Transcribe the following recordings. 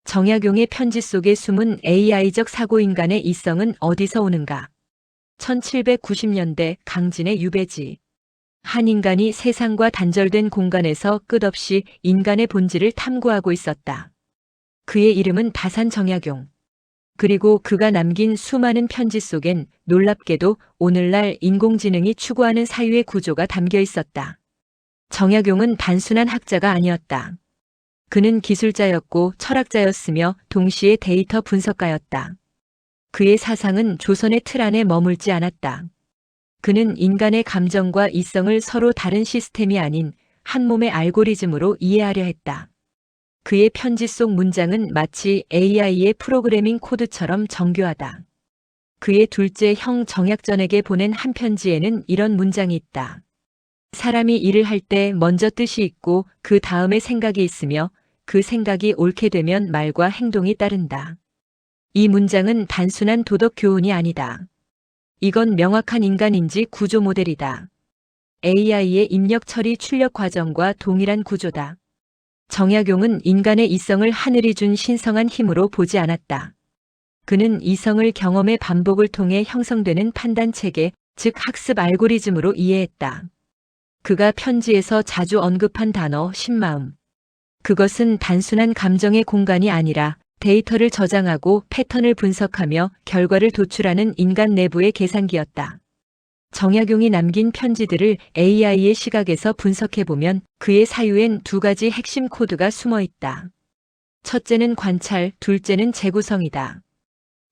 정약용의 편지 속에 숨은 AI적 사고인간의 이성은 어디서 오는가? 1790년대 강진의 유배지. 한 인간이 세상과 단절된 공간에서 끝없이 인간의 본질을 탐구하고 있었다. 그의 이름은 다산 정약용. 그리고 그가 남긴 수많은 편지 속엔 놀랍게도 오늘날 인공지능이 추구하는 사유의 구조가 담겨 있었다. 정약용은 단순한 학자가 아니었다. 그는 기술자였고 철학자였으며 동시에 데이터 분석가였다. 그의 사상은 조선의 틀 안에 머물지 않았다. 그는 인간의 감정과 이성을 서로 다른 시스템이 아닌 한 몸의 알고리즘으로 이해하려 했다. 그의 편지 속 문장은 마치 AI의 프로그래밍 코드처럼 정교하다. 그의 둘째 형 정약전에게 보낸 한 편지에는 이런 문장이 있다. 사람이 일을 할 때 먼저 뜻이 있고 그 다음에 생각이 있으며 그 생각이 옳게 되면 말과 행동이 따른다. 이 문장은 단순한 도덕 교훈이 아니다. 이건 명확한 인간인지 구조 모델이다. AI의 입력 처리 출력 과정과 동일한 구조다. 정약용은 인간의 이성을 하늘이 준 신성한 힘으로 보지 않았다. 그는 이성을 경험의 반복을 통해 형성되는 판단 체계, 즉 학습 알고리즘으로 이해했다. 그가 편지에서 자주 언급한 단어 신마음. 그것은 단순한 감정의 공간이 아니라 데이터를 저장하고 패턴을 분석하며 결과를 도출하는 인간 내부의 계산기였다. 정약용이 남긴 편지들을 AI의 시각에서 분석해보면 그의 사유엔 두 가지 핵심 코드가 숨어 있다. 첫째는 관찰, 둘째는 재구성이다.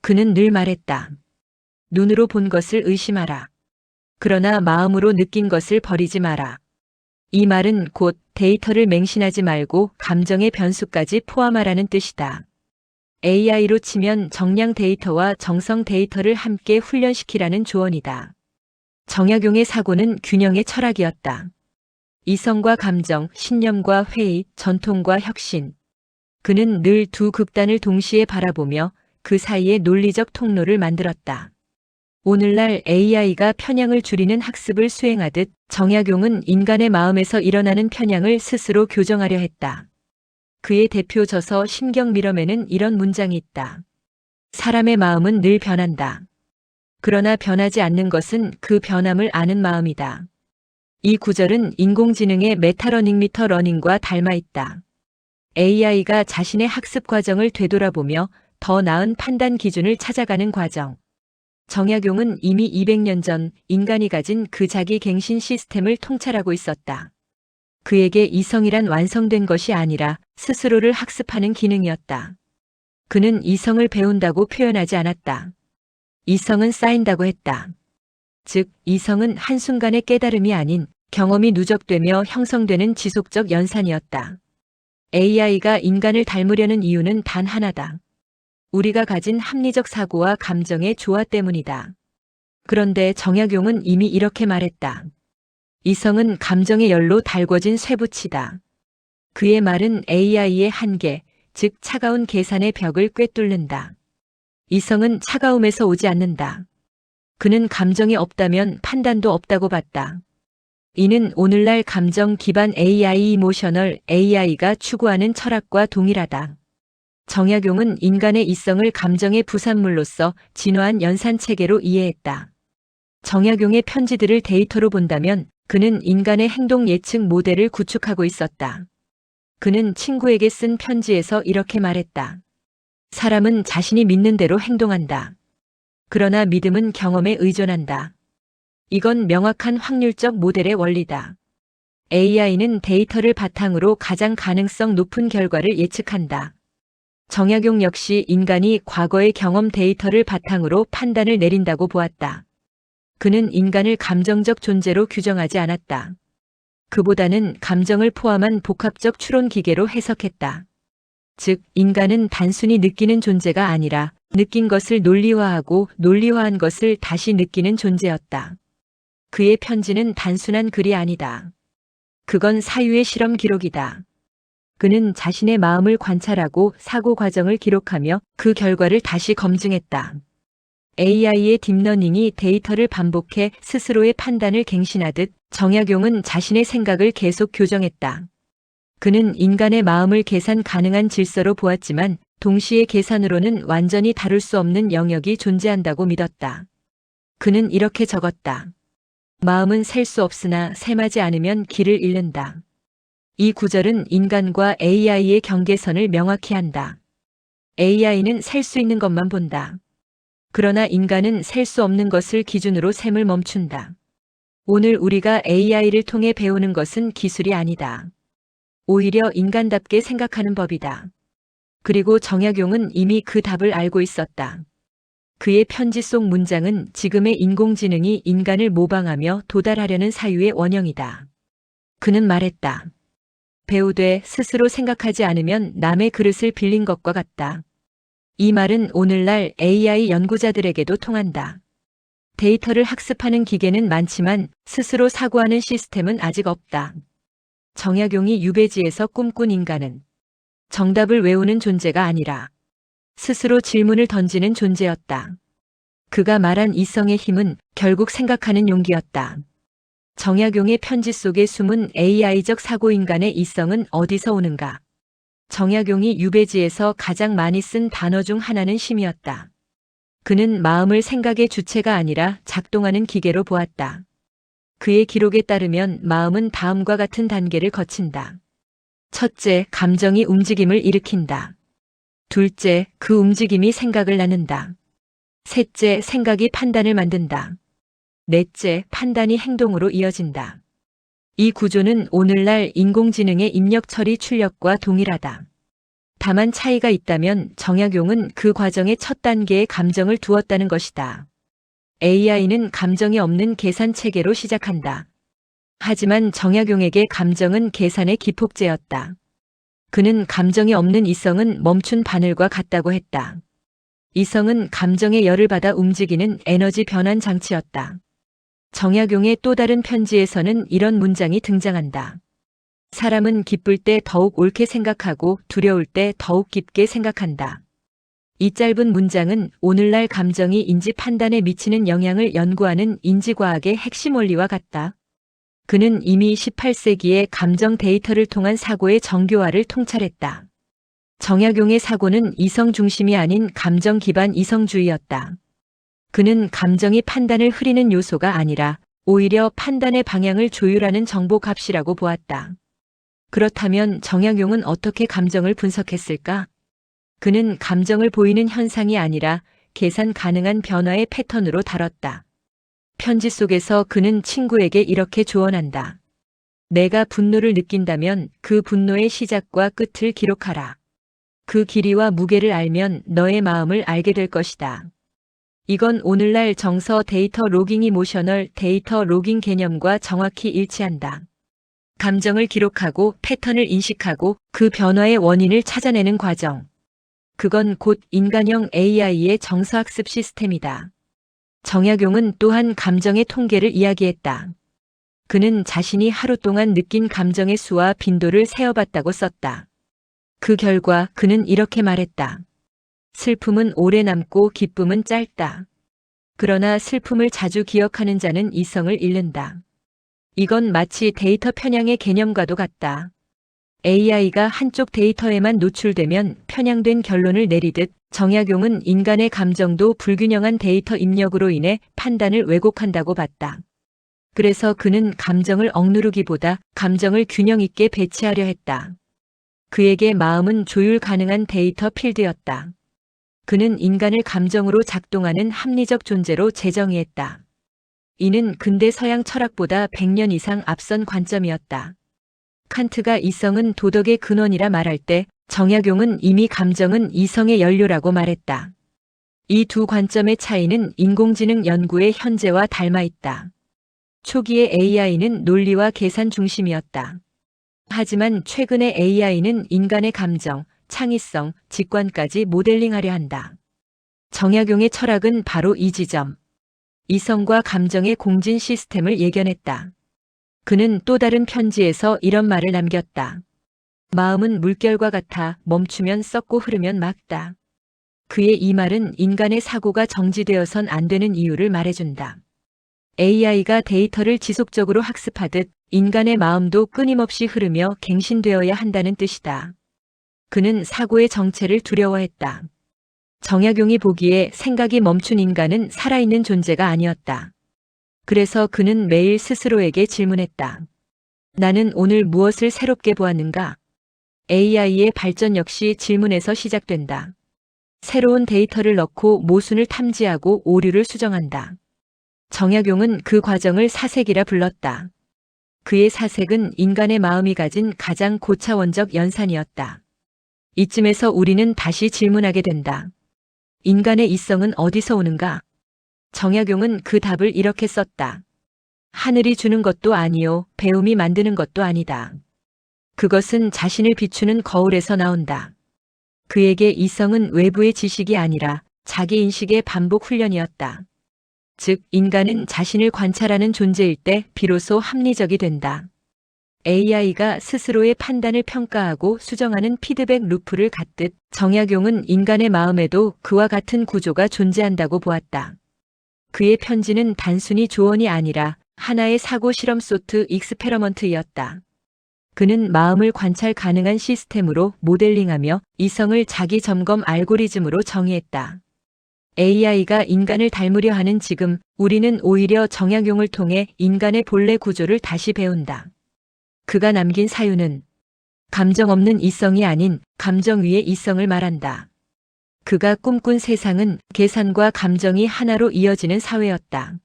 그는 늘 말했다. 눈으로 본 것을 의심하라. 그러나 마음으로 느낀 것을 버리지 마라. 이 말은 곧 데이터를 맹신하지 말고 감정의 변수까지 포함하라는 뜻이다. AI로 치면 정량 데이터와 정성 데이터를 함께 훈련시키라는 조언이다. 정약용의 사고는 균형의 철학이었다. 이성과 감정, 신념과 회의, 전통과 혁신. 그는 늘 두 극단을 동시에 바라보며 그 사이에 논리적 통로를 만들었다. 오늘날 AI가 편향을 줄이는 학습을 수행하듯 정약용은 인간의 마음에서 일어나는 편향을 스스로 교정하려 했다. 그의 대표 저서 심경밀엄에는 이런 문장이 있다. 사람의 마음은 늘 변한다. 그러나 변하지 않는 것은 그 변함을 아는 마음이다. 이 구절은 인공지능의 메타러닝 미터 러닝과 닮아 있다. AI가 자신의 학습 과정을 되돌아보며 더 나은 판단 기준을 찾아가는 과정. 정약용은 이미 200년 전 인간이 가진 그 자기 갱신 시스템을 통찰하고 있었다. 그에게 이성이란 완성된 것이 아니라 스스로를 학습하는 기능이었다. 그는 이성을 배운다고 표현하지 않았다. 이성은 쌓인다고 했다. 즉, 이성은 한순간의 깨달음이 아닌 경험이 누적되며 형성되는 지속적 연산이었다. AI가 인간을 닮으려는 이유는 단 하나다. 우리가 가진 합리적 사고와 감정의 조화 때문이다. 그런데 정약용은 이미 이렇게 말했다. 이성은 감정의 열로 달궈진 쇠붙이다. 그의 말은 AI의 한계, 즉 차가운 계산의 벽을 꿰뚫는다. 이성은 차가움에서 오지 않는다. 그는 감정이 없다면 판단도 없다고 봤다. 이는 오늘날 감정 기반 AI 이모셔널 AI가 추구하는 철학과 동일하다. 정약용은 인간의 이성을 감정의 부산물로서 진화한 연산체계로 이해했다. 정약용의 편지들을 데이터로 본다면 그는 인간의 행동 예측 모델을 구축하고 있었다. 그는 친구에게 쓴 편지에서 이렇게 말했다. 사람은 자신이 믿는 대로 행동한다. 그러나 믿음은 경험에 의존한다. 이건 명확한 확률적 모델의 원리다. AI는 데이터를 바탕으로 가장 가능성 높은 결과를 예측한다. 정약용 역시 인간이 과거의 경험 데이터를 바탕으로 판단을 내린다고 보았다. 그는 인간을 감정적 존재로 규정하지 않았다. 그보다는 감정을 포함한 복합적 추론 기계로 해석했다. 즉, 인간은 단순히 느끼는 존재가 아니라 느낀 것을 논리화하고 논리화한 것을 다시 느끼는 존재였다. 그의 편지는 단순한 글이 아니다. 그건 사유의 실험 기록이다. 그는 자신의 마음을 관찰하고 사고 과정을 기록하며 그 결과를 다시 검증했다. AI의 딥러닝이 데이터를 반복해 스스로의 판단을 갱신하듯 정약용은 자신의 생각을 계속 교정했다. 그는 인간의 마음을 계산 가능한 질서로 보았지만 동시에 계산으로는 완전히 다룰 수 없는 영역이 존재한다고 믿었다. 그는 이렇게 적었다. 마음은 셀 수 없으나 셈하지 않으면 길을 잃는다. 이 구절은 인간과 AI의 경계선을 명확히 한다. AI는 셀 수 있는 것만 본다. 그러나 인간은 셀 수 없는 것을 기준으로 셈을 멈춘다. 오늘 우리가 AI를 통해 배우는 것은 기술이 아니다. 오히려 인간답게 생각하는 법이다. 그리고 정약용은 이미 그 답을 알고 있었다. 그의 편지 속 문장은 지금의 인공지능이 인간을 모방하며 도달하려는 사유의 원형이다. 그는 말했다. 배우되 스스로 생각하지 않으면 남의 그릇을 빌린 것과 같다. 이 말은 오늘날 AI 연구자들에게도 통한다. 데이터를 학습하는 기계는 많지만 스스로 사고하는 시스템은 아직 없다. 정약용이 유배지에서 꿈꾼 인간은 정답을 외우는 존재가 아니라 스스로 질문을 던지는 존재였다. 그가 말한 이성의 힘은 결국 생각하는 용기였다. 정약용의 편지 속에 숨은 AI적 사고인간의 이성은 어디서 오는가? 정약용이 유배지에서 가장 많이 쓴 단어 중 하나는 심이었다. 그는 마음을 생각의 주체가 아니라 작동하는 기계로 보았다. 그의 기록에 따르면 마음은 다음과 같은 단계를 거친다. 첫째, 감정이 움직임을 일으킨다. 둘째, 그 움직임이 생각을 낳는다. 셋째, 생각이 판단을 만든다. 넷째, 판단이 행동으로 이어진다. 이 구조는 오늘날 인공지능의 입력 처리 출력과 동일하다. 다만 차이가 있다면 정약용은 그 과정의 첫 단계에 감정을 두었다는 것이다. AI는 감정이 없는 계산 체계로 시작한다. 하지만 정약용에게 감정은 계산의 기폭제였다. 그는 감정이 없는 이성은 멈춘 바늘과 같다고 했다. 이성은 감정의 열을 받아 움직이는 에너지 변환 장치였다. 정약용의 또 다른 편지에서는 이런 문장이 등장한다. 사람은 기쁠 때 더욱 옳게 생각하고 두려울 때 더욱 깊게 생각한다. 이 짧은 문장은 오늘날 감정이 인지 판단에 미치는 영향을 연구하는 인지과학의 핵심 원리와 같다. 그는 이미 18세기에 감정 데이터를 통한 사고의 정교화를 통찰했다. 정약용의 사고는 이성 중심이 아닌 감정 기반 이성주의였다. 그는 감정이 판단을 흐리는 요소가 아니라 오히려 판단의 방향을 조율하는 정보값이라고 보았다. 그렇다면 정약용은 어떻게 감정을 분석했을까? 그는 감정을 보이는 현상이 아니라 계산 가능한 변화의 패턴으로 다뤘다. 편지 속에서 그는 친구에게 이렇게 조언한다. 내가 분노를 느낀다면 그 분노의 시작과 끝을 기록하라. 그 길이와 무게를 알면 너의 마음을 알게 될 것이다. 이건 오늘날 정서 데이터 로깅 이모셔널 데이터 로깅 개념과 정확히 일치한다. 감정을 기록하고 패턴을 인식하고 그 변화의 원인을 찾아내는 과정. 그건 곧 인간형 AI의 정서학습 시스템이다. 정약용은 또한 감정의 통계를 이야기했다. 그는 자신이 하루 동안 느낀 감정의 수와 빈도를 세어봤다고 썼다. 그 결과 그는 이렇게 말했다. 슬픔은 오래 남고 기쁨은 짧다. 그러나 슬픔을 자주 기억하는 자는 이성을 잃는다. 이건 마치 데이터 편향의 개념과도 같다. AI가 한쪽 데이터에만 노출되면 편향된 결론을 내리듯 정약용은 인간의 감정도 불균형한 데이터 입력으로 인해 판단을 왜곡한다고 봤다. 그래서 그는 감정을 억누르기보다 감정을 균형 있게 배치하려 했다. 그에게 마음은 조율 가능한 데이터 필드였다. 그는 인간을 감정으로 작동하는 합리적 존재로 재정의했다. 이는 근대 서양 철학보다 100년 이상 앞선 관점이었다. 칸트가 이성은 도덕의 근원이라 말할 때 정약용은 이미 감정은 이성의 연료라고 말했다. 이 두 관점의 차이는 인공지능 연구의 현재와 닮아 있다. 초기의 AI는 논리와 계산 중심이었다. 하지만 최근의 AI는 인간의 감정, 창의성, 직관까지 모델링하려 한다. 정약용의 철학은 바로 이 지점. 이성과 감정의 공진 시스템을 예견했다. 그는 또 다른 편지에서 이런 말을 남겼다. 마음은 물결과 같아 멈추면 썩고 흐르면 막다. 그의 이 말은 인간의 사고가 정지되어선 안 되는 이유를 말해준다. AI가 데이터를 지속적으로 학습하듯 인간의 마음도 끊임없이 흐르며 갱신되어야 한다는 뜻이다. 그는 사고의 정체를 두려워했다. 정약용이 보기에 생각이 멈춘 인간은 살아있는 존재가 아니었다. 그래서 그는 매일 스스로에게 질문했다. 나는 오늘 무엇을 새롭게 보았는가? AI의 발전 역시 질문에서 시작된다. 새로운 데이터를 넣고 모순을 탐지하고 오류를 수정한다. 정약용은 그 과정을 사색이라 불렀다. 그의 사색은 인간의 마음이 가진 가장 고차원적 연산이었다. 이쯤에서 우리는 다시 질문하게 된다. 인간의 이성은 어디서 오는가? 정약용은 그 답을 이렇게 썼다. 하늘이 주는 것도 아니요, 배움이 만드는 것도 아니다. 그것은 자신을 비추는 거울에서 나온다. 그에게 이성은 외부의 지식이 아니라 자기 인식의 반복 훈련이었다. 즉, 인간은 자신을 관찰하는 존재일 때 비로소 합리적이 된다. AI가 스스로의 판단을 평가하고 수정하는 피드백 루프를 갖듯 정약용은 인간의 마음에도 그와 같은 구조가 존재한다고 보았다. 그의 편지는 단순히 조언이 아니라 하나의 사고 실험 소트 익스페러먼트였다. 그는 마음을 관찰 가능한 시스템으로 모델링하며 이성을 자기 점검 알고리즘으로 정의했다. AI가 인간을 닮으려 하는 지금 우리는 오히려 정약용을 통해 인간의 본래 구조를 다시 배운다. 그가 남긴 사유는 감정 없는 이성이 아닌 감정 위의 이성을 말한다. 그가 꿈꾼 세상은 계산과 감정이 하나로 이어지는 사회였다.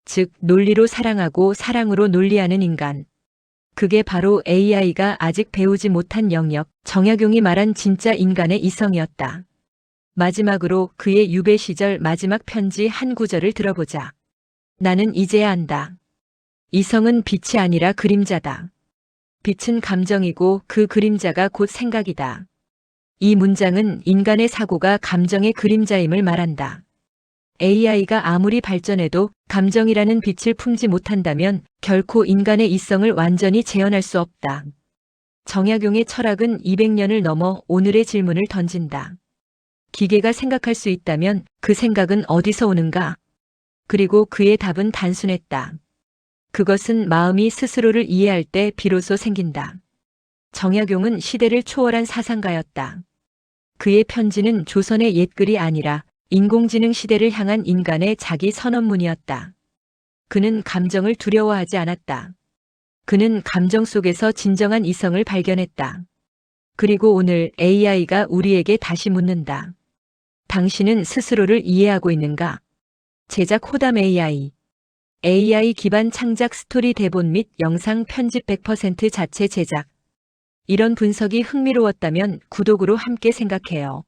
즉, 논리로 사랑하고 사랑으로 논리하는 인간. 그게 바로 AI가 아직 배우지 못한 영역, 정약용이 말한 진짜 인간의 이성이었다. 마지막으로 그의 유배 시절 마지막 편지 한 구절을 들어보자. 나는 이제야 안다. 이성은 빛이 아니라 그림자다. 빛은 감정이고 그 그림자가 곧 생각이다. 이 문장은 인간의 사고가 감정의 그림자임을 말한다. AI가 아무리 발전해도 감정이라는 빛을 품지 못한다면 결코 인간의 이성을 완전히 재현할 수 없다. 정약용의 철학은 200년을 넘어 오늘의 질문을 던진다. 기계가 생각할 수 있다면 그 생각은 어디서 오는가? 그리고 그의 답은 단순했다. 그것은 마음이 스스로를 이해할 때 비로소 생긴다. 정약용은 시대를 초월한 사상가였다. 그의 편지는 조선의 옛글이 아니라 인공지능 시대를 향한 인간의 자기 선언문이었다. 그는 감정을 두려워하지 않았다. 그는 감정 속에서 진정한 이성을 발견했다. 그리고 오늘 AI가 우리에게 다시 묻는다. 당신은 스스로를 이해하고 있는가? 제작 호담 AI. AI 기반 창작 스토리 대본 및 영상 편집 100% 자체 제작. 이런 분석이 흥미로웠다면 구독으로 함께 생각해요.